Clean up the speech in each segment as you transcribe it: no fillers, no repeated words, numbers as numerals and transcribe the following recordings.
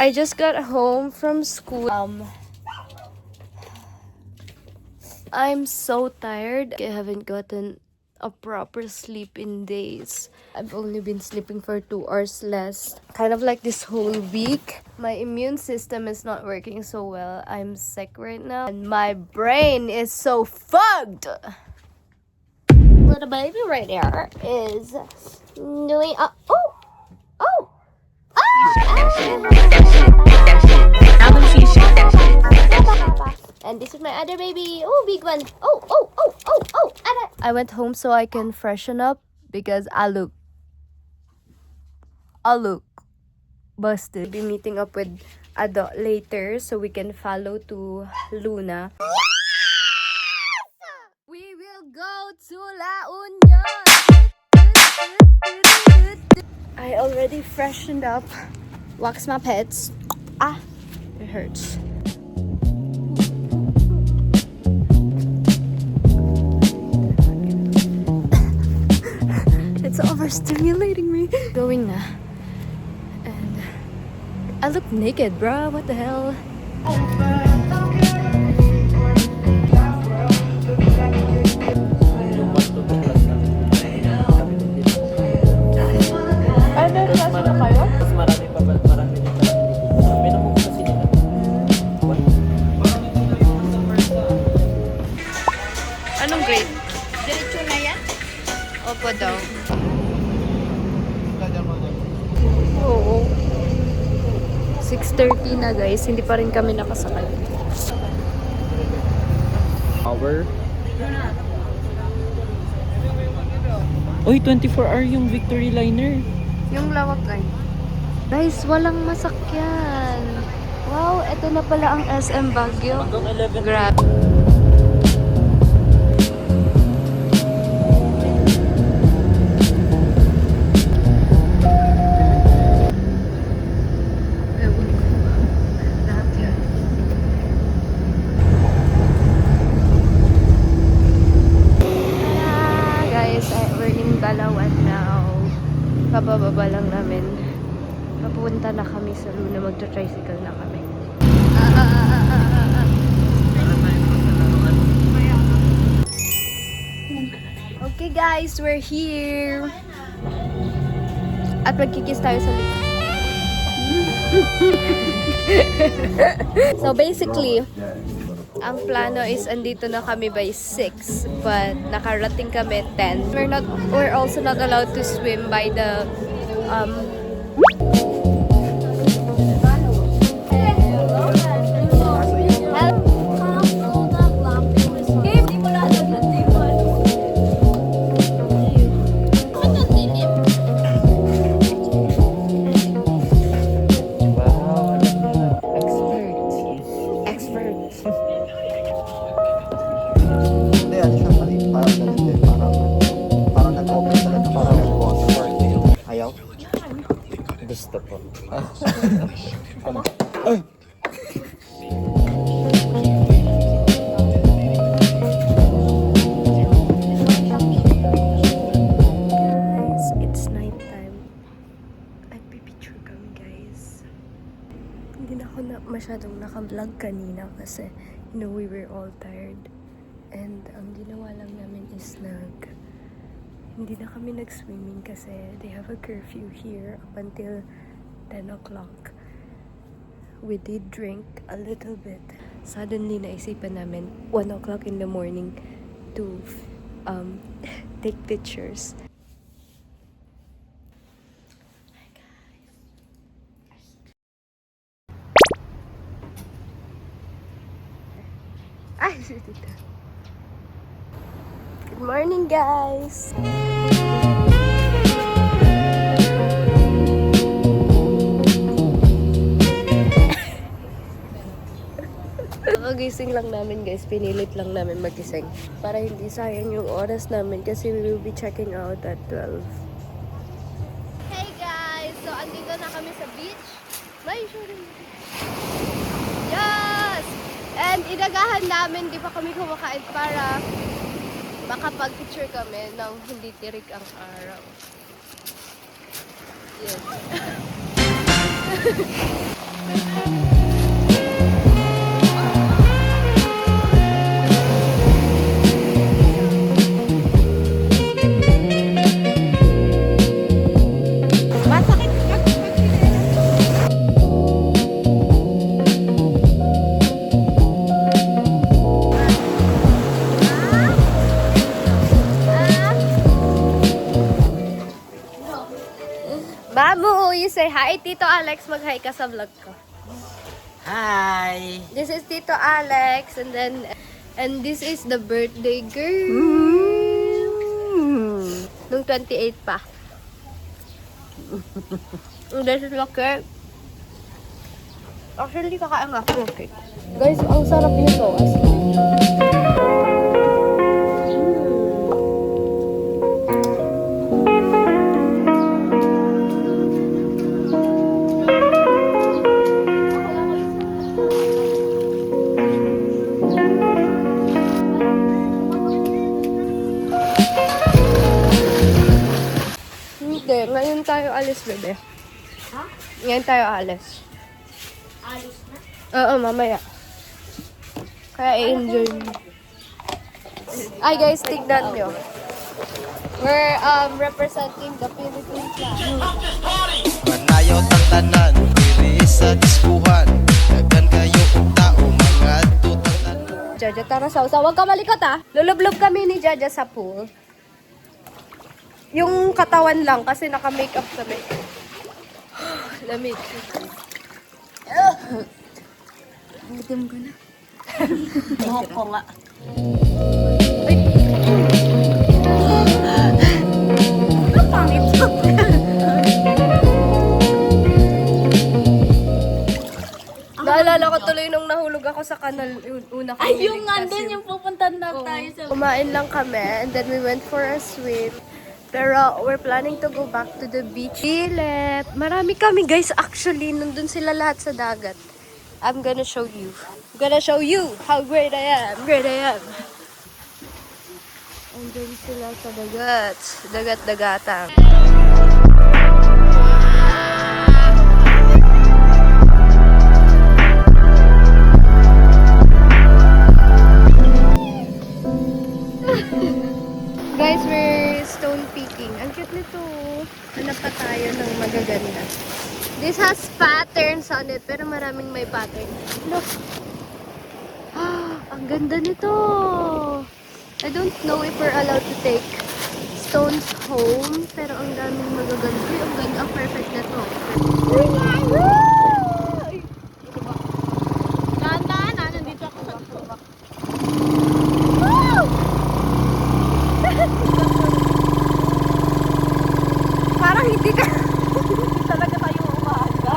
I just got home from school. I'm so tired. I haven't gotten a proper sleep in days. I've only been sleeping for 2 hours less. Kind of like this whole week. My immune system is not working so well. I'm sick right now. And my brain is so fogged. Little baby right there is doing and this is my other baby. Oh, big one. I went home so I can freshen up because I look busted. Be meeting up with Ado later so we can follow to Luna. We will go to La Union. I already freshened up. Wax my pets. It hurts. It's overstimulating me. Going na. And I look naked, bruh. What the hell? Anong grade? Diretso na yan? Opo daw. Oo. 6:30 na guys. Hindi pa rin kami nakasakay. Hour. Uy, 24-hour yung Victory Liner. Yung lawak ay. Guys, walang masakyan. Wow, eto na pala ang SM Baguio. Hanggang 11. Grab. Dalawan now. Pabababa lang namin. Papunta na kami sa Luna. Magta-tricycle na kami. Okay guys, we're here. At magkikis tayo sa likod. So basically, ang plano is andito na kami by 6, but nakarating kami 10. We're also not allowed to swim by the Gusto po. Guys, it's night time. Nagpipicture kami guys. Hindi na ako masyadong naka-vlog kanina kasi we were all tired. And ang ginawa lang namin is hindi na kami nag-swimming kasi they have a curfew here up until 10 o'clock. We did drink a little bit. Suddenly, naisipan namin 1 o'clock in the morning to take pictures. Hi guys. Good morning, guys. Kagising lang namin guys, pinilit lang namin magising para hindi sayang yung oras namin kasi we will be checking out at 12. Hey guys! So, andito na kami sa beach. May shooting. Yes! And inagahan namin, di pa kami kumakain para makapag-picture kami ng hindi tirik ang araw. Yes. Masakit ka pag Babu, you say hi, Tito Alex. Mag-hi ka sa vlog ko. Hi! This is Tito Alex, and this is the birthday girl. Nung 28 pa. And this is the cake. Actually, kakain nga ako ng cake. Guys, ang sarap nito. Hindi, ngayon tayo alis, bebe. Ha? Ngayon tayo alis. Alis na? Oo, mamaya. Kaya i-enjoy mo. Ay guys, tignan nyo. We're representing the Philippine flag. Manayaw tanan, diri sa diskuhan. Daghan kayo og tao, mga tutanan. Jaja, tara sa usa. Huwag ka malikot ah. Lulublob kami ni Jaja sa pool. Yung katawan lang kasi naka-makeup kami. Lamig. Gutom ko na. Buhok ko nga. Ay! Ang pangit to. Naalala ko tuloy nung nahulog ako sa kanal, yung una ko. Ay, yung andun yung pupunta na tayo sa... Kumain lang kami and then we went for a swim. Pero we're planning to go back to the beach. Philip! Marami kami guys actually. Nandun sila lahat sa dagat. I'm gonna show you. I'm gonna show you how great I am. Great I am. Andun sila sa dagat. Dagat-dagatan. Guys, we're stone picking. Ang cute nito. Hanap pa tayo ng magaganda. This has patterns on it, pero maraming may pattern. Look! Ah, ang ganda nito! I don't know if we're allowed to take stones home, pero ang daming magaganda. Uy, ang ganda. Ang perfect na to. Dahan-dahan na, nandito ako sa tuwa. Parang hindi ka... talaga tayo umaga.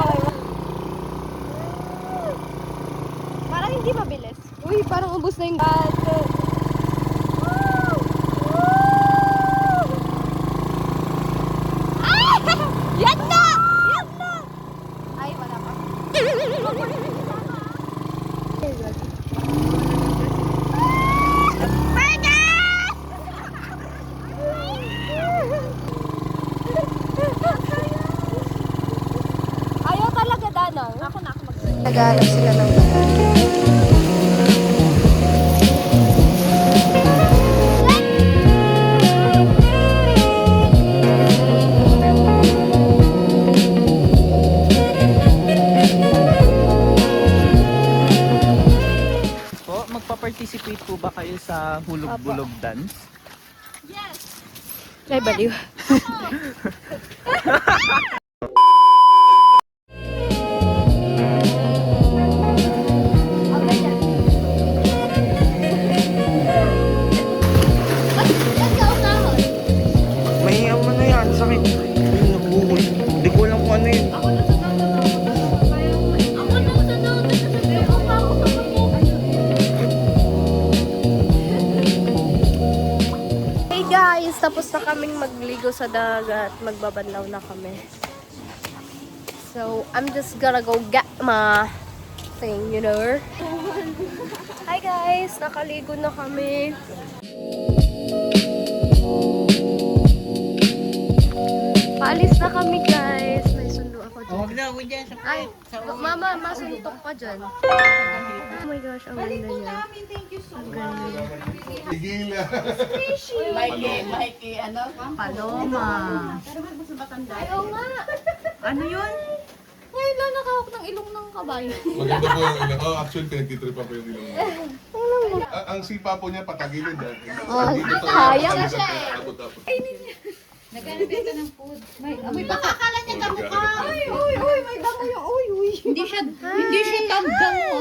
Parang hindi mabilis. Uy, parang ubos na yung bate. Ah! Yan na! Yan na! Ay, wala pa. Ayaw talaga, Danang. Ako na ako mag-search. Naghanap sila ng Po, magpa-participate po ba kayo sa hulog-bulog dance? Ay, baliw. May ano na yan, sakit. Ay, nabuhol. Hindi ko alam kung ano yun. Ako na sa daw. Sabi ko pa ako sa Hey guys, tapos na kaming magligo sa dagat. Magbabanlaw na kami. So, I'm just gonna go get my thing, you know? Hi guys, nakaligo na kami. Paalis na kami guys. May sundo ako dyan. Ay, mama, masuntok pa dyan. Oh my gosh, ang ganda niya. Ang ganda. Paloma. Ayaw nga. Ano yun? Ngayon lang nakahawak ng ilong ng kabayo. Maganda po yung ilang. Oh, actually, 23 pa po yung ilang. Ang sipa po niya patagilid. sayang siya eh. Abot-abot. Nagkanabenta ng food. May Akala niya damo ka. Uy, may damo yung uy. Hindi siya damo.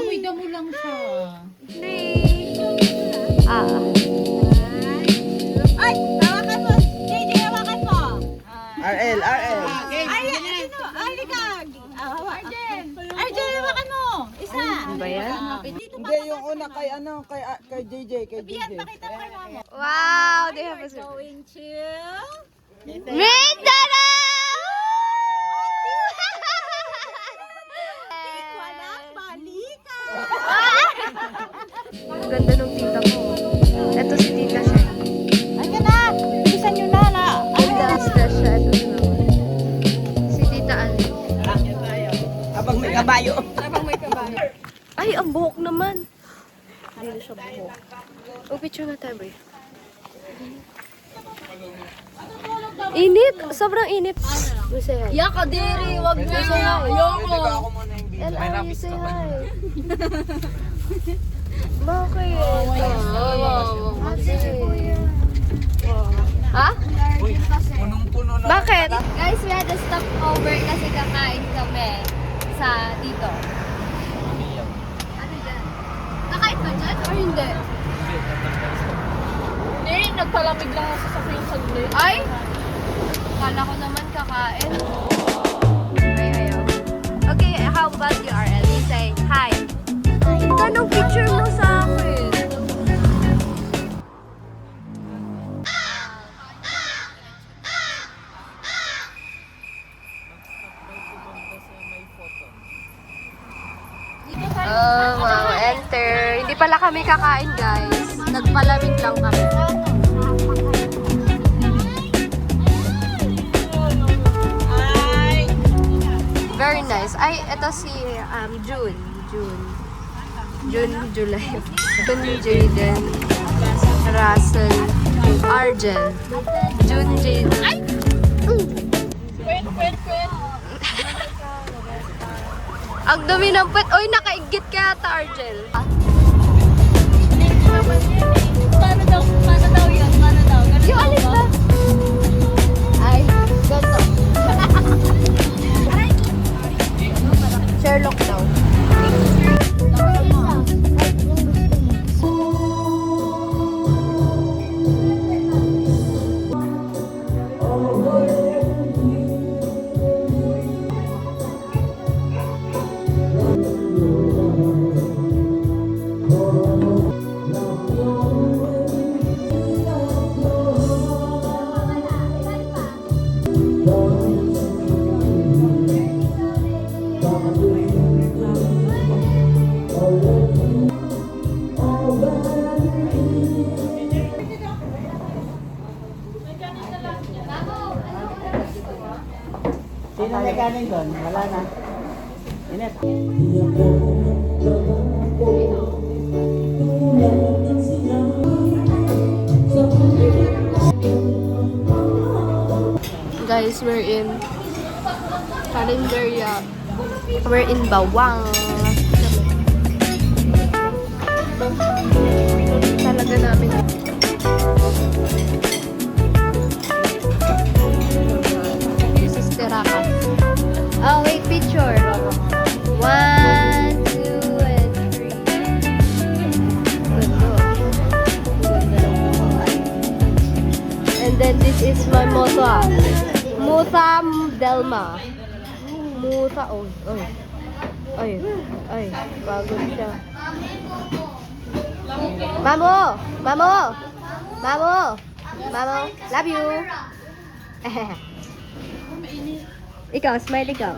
May damo lang siya. Ay, hawakan mo. JJ, hawakan mo. RL. Arjen, hawakan mo. Isa. Ano ba yan? Hindi, yung una kay JJ. Pakita mo kay mama. Wow, they have a Going to... Rindana! Walang balikan. Ang ganda ng tita ko. Ito si tita siya. Ayan na! Bilisan nyo na. Basta siya. Ito si mama. Si tita Ali. Abang may kabayo. Ay, ang buhok naman. Hindi na siya buhok. Oh, picture na tayo, bro. Init! Sobrang init. You say hi. Yaka diri, wag na. Ayoko. Ella, you say hi. Bakit? Ha? Punong-puno na. Bakit? Guys, we had a stopover kasi kakain kami sa dito. Ano yan? Kakain ba dyan or hindi? Hindi, nagpalamig lang ako sa sasakyan saglit. Ay! Kala ko naman kakain. Ay, ayaw. Okay, how about you, RL? You say hi. Tanong picture mo sa akin. Wow, enter. Hindi pala kami kakain, guys. Nagpalamig lang kami. Very nice. Ay, ito si June. June, July. June, Jaden. Russell. Arjen. June, Jaden. Ay! Ang dumi ng puwet. Uy, nakaigit ka yata, Argel. Paano daw yan? Paano daw? Ganun Yung daw alin ba? ba? Ay, ganito. Sherlock daw. Sino may kanin doon? Wala na. Init. Guys, we're in Calendaria. We're in Bawang. Talaga namin. This is Tirakan. Oh, wait, picture. 1, 2, and 3. Ganda. Ganda ng buhay. And then this is my Musa. Musa Delma. Musa, oh, oh. Ay, pagod siya. Mamo! Love you! Ikaw, smile ikaw.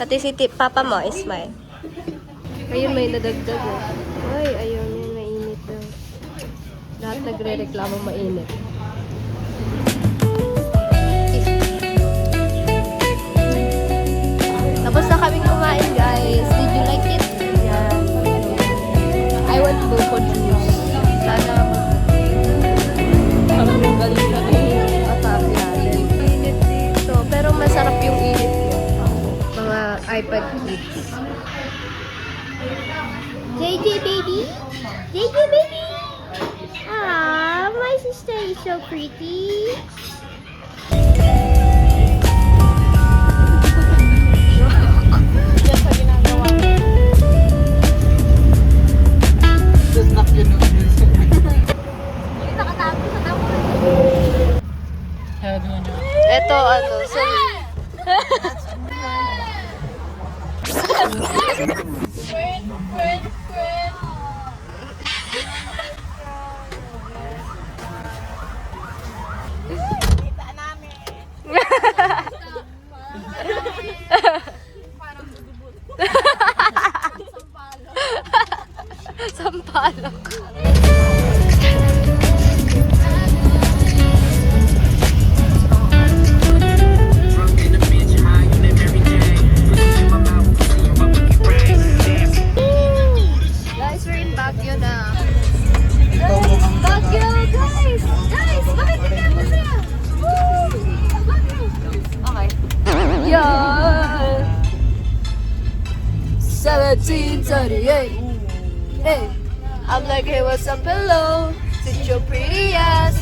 Pati si papa mo, smile. Ayun, may nadagdag oh. Ay, ayun, yun, mainit daw. Lahat nagre-reklamo mainit. kami kumain, guys. Did you like it? Yeah. I want buko juice. Sana galing kami at natin. Init dito. Pero masarap yung init niya. Mga iPad kids. JJ baby? JJ baby? Ah, my sister is so pretty. Ito ano, so Sampalok. Guys, we're in Baguio na. Baguio, guys! Guys, bakit hindi ako siya? Okay. Yan! 1738. Hey, I'm like, hey, what's up, hello? Sit your pretty ass.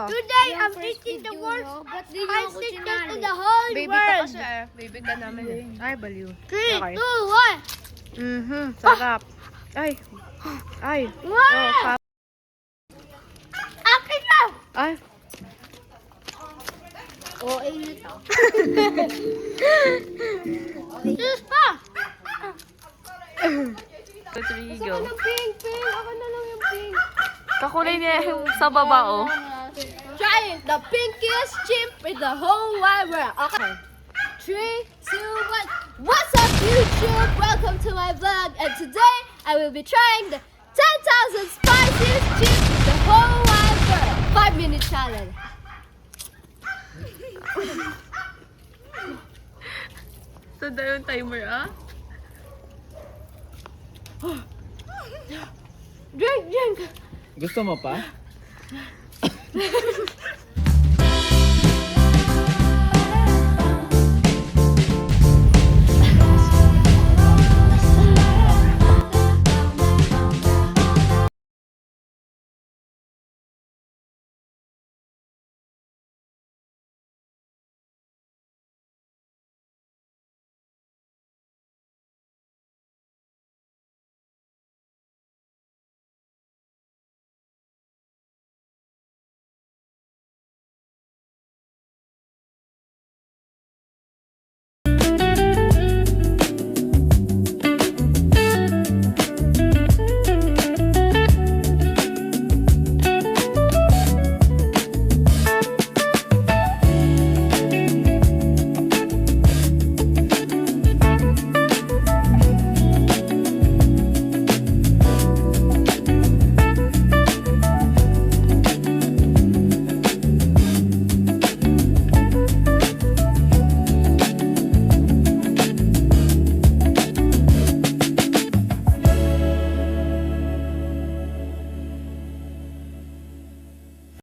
Today, I'm eating the worst five sisters in the whole Baby ka world. kasi eh. Baby ka namin. Ay, baliw. 3, Okay. 2, 1. Sarap. Ay. Ay. Wow! Akin na! Ay. Oh, init ako. Sis pa! Rodrigo. Ano pink, pink? Ako na lang yung pink. Kakulay niya yung sa baba, oh. Try the pinkiest chimp in the whole wide world. Okay. 3, 2, 1. What's up, YouTube? Welcome to my vlog. And today, I will be trying the 10,000 spiciest chips in the whole wide world. 5-minute challenge. So, yung timer, ah? Drink, drink. Gusto mo pa?